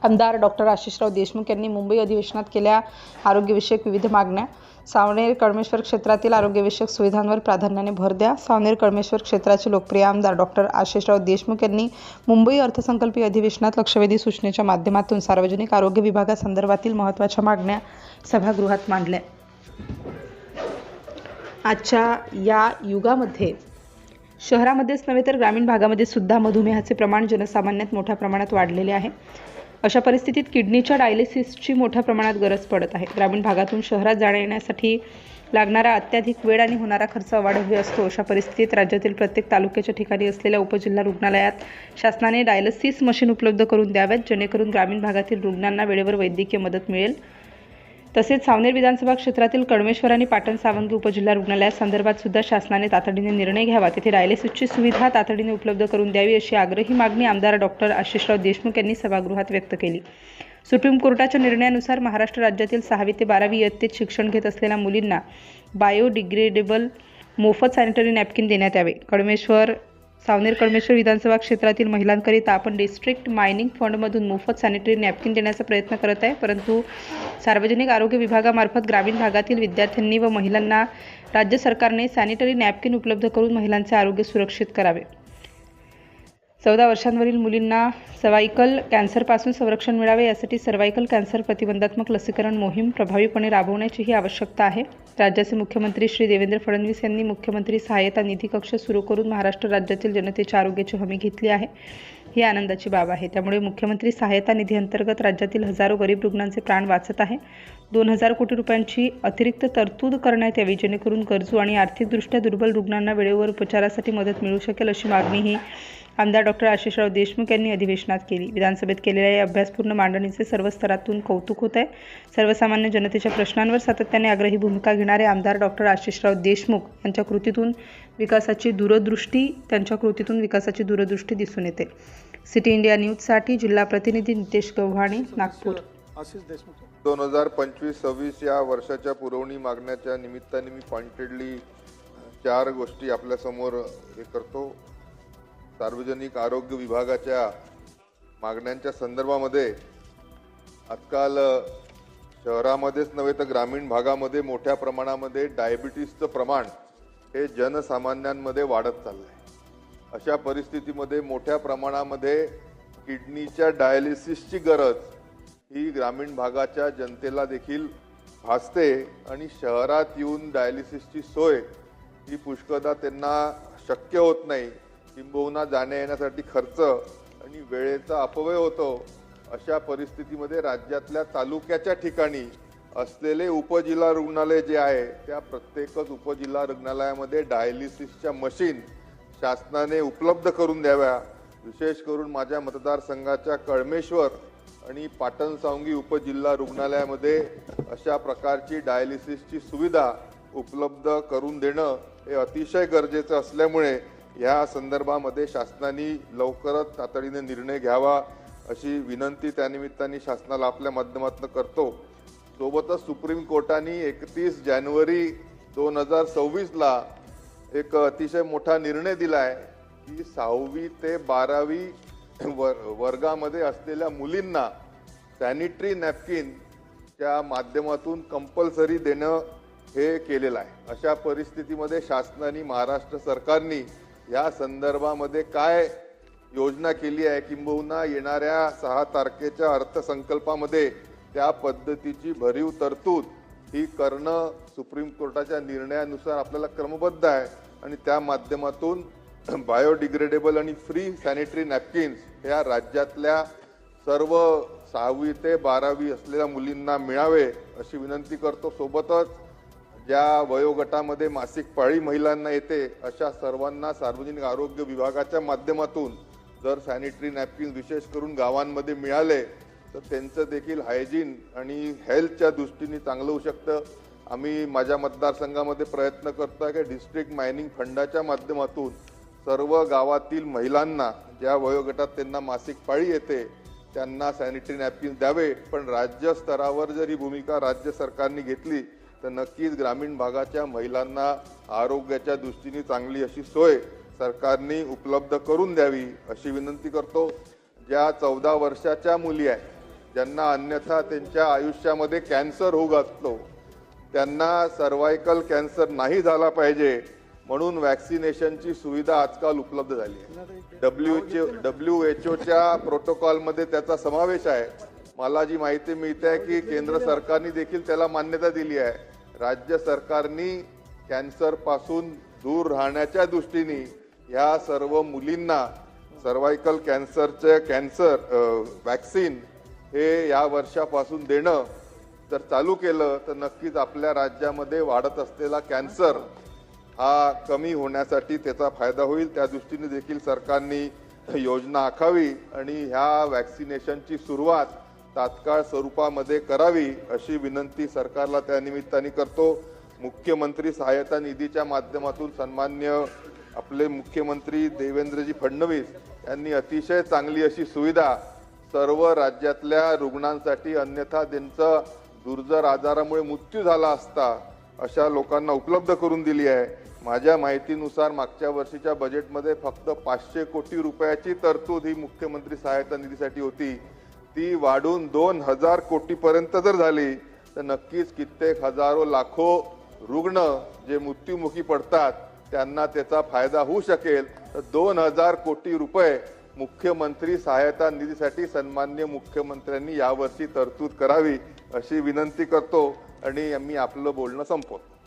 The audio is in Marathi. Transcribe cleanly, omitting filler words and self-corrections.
आमदार डॉक्टर आशिषराव देशमुख यांनी मुंबई अधिवेशनात केल्या आरोग्यविषयक विविध मागण्या. सावनेर कळमेश्वर क्षेत्रातील आरोग्यविषयक सुविधांवर प्राधान्याने भर द्या. सावनेर कळमेश्वर क्षेत्राचे लोकप्रिय आमदार डॉक्टर आशिषराव देशमुख यांनी मुंबई अर्थसंकल्पीय अधिवेशनात लक्षवेधी सूचनेच्या माध्यमातून सार्वजनिक आरोग्य विभागासंदर्भातील महत्त्वाच्या मागण्या सभागृहात मांडल्या. आजच्या या युगामध्ये शहरामध्येच नव्हे तर ग्रामीण भागामध्ये सुद्धा मधुमेहाचे प्रमाण जनसामान्यात मोठ्या प्रमाणात वाढलेले आहे. अशा परिस्थितीत किडनीच्या डायलिसिसची मोठ्या प्रमाणात गरज पडत आहे. ग्रामीण भागातून शहरात जाण्या-येण्यासाठी लागणारा अत्याधिक वेळ आणि होणारा खर्च अवाढव्य असतो. अशा परिस्थितीत राज्यातील प्रत्येक तालुक्याच्या ठिकाणी असलेल्या उपजिल्हा रुग्णालयात शासनाने डायलिसिस मशीन उपलब्ध करून द्याव्यात, जेणेकरून ग्रामीण भागातील रुग्णांना वेळेवर वैद्यकीय मदत मिळेल. तसेच सावनेर विधानसभा क्षेत्रातील कळमेश्वर आणि पाटण सावंगी उपजिल्हा रुग्णालयासंदर्भात सुद्धा शासनाने तातडीने निर्णय घ्यावा, तेथे डायलिसिसची सुविधा तातडीने उपलब्ध करून द्यावी, अशी आग्रही मागणी आमदार डॉक्टर आशिषराव देशमुख यांनी सभागृहात व्यक्त केली. सुप्रीम कोर्टाच्या निर्णयानुसार महाराष्ट्र राज्यातील 6वी ते 12वी इयत्तेत शिक्षण घेत असलेल्या मुलींना बायोडिग्रेडेबल मोफत सॅनिटरी नॅपकिन देण्यात यावे. सावनेर कळमेश्वर विधानसभा क्षेत्रातील महिलांकरिता आपण डिस्ट्रिक्ट मायनिंग फंडमधून मोफत सॅनिटरी नॅपकिन देण्याचा प्रयत्न करत आहे, परंतु सार्वजनिक आरोग्य विभागामार्फत ग्रामीण भागातील विद्यार्थ्यांनी व महिलांना राज्य सरकारने सॅनिटरी नॅपकिन उपलब्ध करून महिलांचे आरोग्य सुरक्षित करावे. 14 वर्षांवरील मुलींना सर्व्हायकल कॅन्सरपासून संरक्षण मिळावे, यासाठी सर्व्हायकल कॅन्सर प्रतिबंधात्मक लसीकरण मोहीम प्रभावीपणे राबवण्याचीही आवश्यकता आहे. राज्याचे मुख्यमंत्री श्री देवेंद्र फडणवीस यांनी मुख्यमंत्री सहायता निधी कक्ष सुरू करून महाराष्ट्र राज्यातील जनतेच्या आरोग्याची हमी घेतली आहे. ही आनंदाची बाब आहे. त्यामुळे मुख्यमंत्री सहायता निधी अंतर्गत राज्यातील हजारो गरीब रुग्णांचे प्राण वाचत आहे. 2000 कोटी रुपयांची अतिरिक्त तरतूद करण्यात यावी, जेणेकरून गरजू आणि आर्थिकदृष्ट्या दुर्बल रुग्णांना वेळेवर उपचारासाठी मदत मिळू शकेल, अशी मागणीही आमदार डॉक्टर आशिषराव देशमुख यांनी अधिवेशनात केली. विधानसभेत केलेल्या या अभ्यासपूर्ण मांडणीचे सर्व स्तरातून कौतुक होत आहे. सर्वसामान्य जनतेच्या प्रश्नांवर सातत्याने आग्रही भूमिका घेणारे आमदार डॉक्टर आशिषराव देशमुख त्यांच्या कृतीतून विकासाची दूरदृष्टी दिसून येते. सिटी इंडिया न्यूजसाठी जिल्हा प्रतिनिधी नितेश गव्हाणे, नागपूर. 2025-26 या वर्षाच्या पुरवणी मागण्याच्या निमित्ताने मी पॉइंटेडली 4 गोष्टी आपल्या समोर हे करतो. सार्वजनिक आरोग्य विभागाच्या मागण्यांच्या संदर्भामध्ये आजकाल शहरामध्येच नव्हे तर ग्रामीण भागामध्ये मोठ्या प्रमाणामध्ये डायबिटीसचं प्रमाण हे जनसामान्यांमध्ये वाढत चाललं आहे. अशा परिस्थितीमध्ये मोठ्या प्रमाणामध्ये किडनीच्या डायलिसिसची गरज ही ग्रामीण भागाच्या जनतेला देखील भासते आणि शहरात येऊन डायलिसिसची सोय ही पुष्कळदा त्यांना शक्य होत नाही. किंबहुना जाण्या येण्यासाठी खर्च आणि वेळेचा अपव्यय होतो. अशा परिस्थितीमध्ये राज्यातल्या तालुक्याच्या ठिकाणी असलेले उपजिल्हा रुग्णालय जे आहे त्या प्रत्येकच उपजिल्हा रुग्णालयामध्ये डायलिसिसच्या मशीन शासनाने उपलब्ध करून द्याव्या. विशेष करून माझ्या मतदारसंघाच्या कळमेश्वर आणि पाटण सावंगी उपजिल्हा रुग्णालयामध्ये अशा प्रकारची डायलिसिसची सुविधा उपलब्ध करून देणं हे अतिशय गरजेचं असल्यामुळे या संदर्भामध्ये शासनाने लवकरच तातडीने निर्णय घ्यावा, अशी विनंती त्यानिमित्ताने शासनाला आपल्या माध्यमातून करतो. सोबतच सुप्रीम कोर्टाने 31 जानेवारी 2026ला एक अतिशय मोठा निर्णय दिला आहे की 6वी ते 12वी वर्गामध्ये असलेल्या मुलींना सॅनिटरी नॅपकिनच्या माध्यमातून कंपल्सरी देणं हे केलेलं आहे. अशा परिस्थितीमध्ये शासनाने महाराष्ट्र सरकारने या संदर्भामध्ये काय योजना केली आहे, किंबहुना येणाऱ्या 6 तारखेच्या अर्थसंकल्पामध्ये त्या पद्धतीची भरीव तरतूद ही करणं सुप्रीम कोर्टाच्या निर्णयानुसार आपल्याला क्रमबद्ध आहे आणि त्या माध्यमातून बायोडिग्रेडेबल आणि फ्री सॅनिटरी नॅपकिन्स या राज्यातल्या सर्व 6वी ते 12वी असलेल्या मुलींना मिळावे अशी विनंती करतो. सोबतच ज्या वयोगटामध्ये मासिक पाळी महिलांना येते अशा सर्वांना सार्वजनिक आरोग्य विभागाच्या माध्यमातून जर सॅनिटरी नॅपकिन विशेष करून गावांमध्ये मिळाले तर त्यांचं देखील हायजीन आणि हेल्थच्या दृष्टीने चांगलं होऊ शकतं. आम्ही माझ्या मतदारसंघामध्ये प्रयत्न करतो की डिस्ट्रिक्ट मायनिंग फंडाच्या माध्यमातून सर्व गावातील महिलांना ज्या वयोगटात त्यांना मासिक पाळी येते त्यांना सॅनिटरी नॅपकिन द्यावे. पण राज्य स्तरावर जर ही भूमिका राज्य सरकारने घेतली तर नक्कीच ग्रामीण भागाच्या महिलांना आरोग्याच्या दृष्टीने चांगली अशी सोय सरकारने उपलब्ध करून द्यावी अशी विनंती करतो. ज्या 14 वर्षाच्या मुली आहेत ज्यांना अन्यथा त्यांच्या आयुष्यामध्ये कॅन्सर होऊ घातलो, त्यांना सर्वायकल कॅन्सर नाही झाला पाहिजे म्हणून वॅक्सिनेशनची सुविधा आजकाल उपलब्ध झाली आहे. WHO प्रोटोकॉलमध्ये त्याचा समावेश आहे. मला जी माहिती मिळते आहे की केंद्र सरकारने देखील त्याला मान्यता दिली आहे. राज्य सरकारनी कॅन्सर पासून दूर राहण्याच्या दृष्टीने या सर्व मुलींना सर्वायकल कॅन्सर वॅक्सिन हे या वर्षापासून देणं जर चालू केलं तर नक्कीच आपल्या राज्यामध्ये वाढत असलेला कॅन्सर हा कमी होण्यासाठी त्याचा फायदा होईल. त्या दृष्टीने देखील सरकारने योजना आखावी आणि ह्या वॅक्सिनेशनची सुरुवात तात्काळ स्वरूपामध्ये करावी अशी विनंती सरकारला त्या निमित्ताने करतो. मुख्यमंत्री सहायता निधीच्या माध्यमातून सन्मान्य आपले मुख्यमंत्री देवेंद्रजी फडणवीस यांनी अतिशय चांगली अशी सुविधा सर्व राज्यातल्या रुग्णांसाठी, अन्यथा त्यांचा दुर्धर आजारामुळे मृत्यू झाला असता अशा लोकांना उपलब्ध करून दिली आहे. माझ्या माहितीनुसार मागच्या वर्षीच्या बजेटमध्ये फक्त 500 कोटी रुपयाची तरतूद ही मुख्यमंत्री सहायता निधीसाठी होती. ती वाढून 2000 कोटीपर्यंत जर झाली तर नक्कीच कित्येक हजारो लाखो रुग्ण जे मृत्युमुखी पडतात त्यांना त्याचा फायदा होऊ शकेल. तर 2000 कोटी रुपये मुख्यमंत्री सहायता निधीसाठी सन्मान्य मुख्यमंत्र्यांनी यावर्षी तरतूद करावी अशी विनंती करतो आणि मी आपलं बोलणं संपवतो.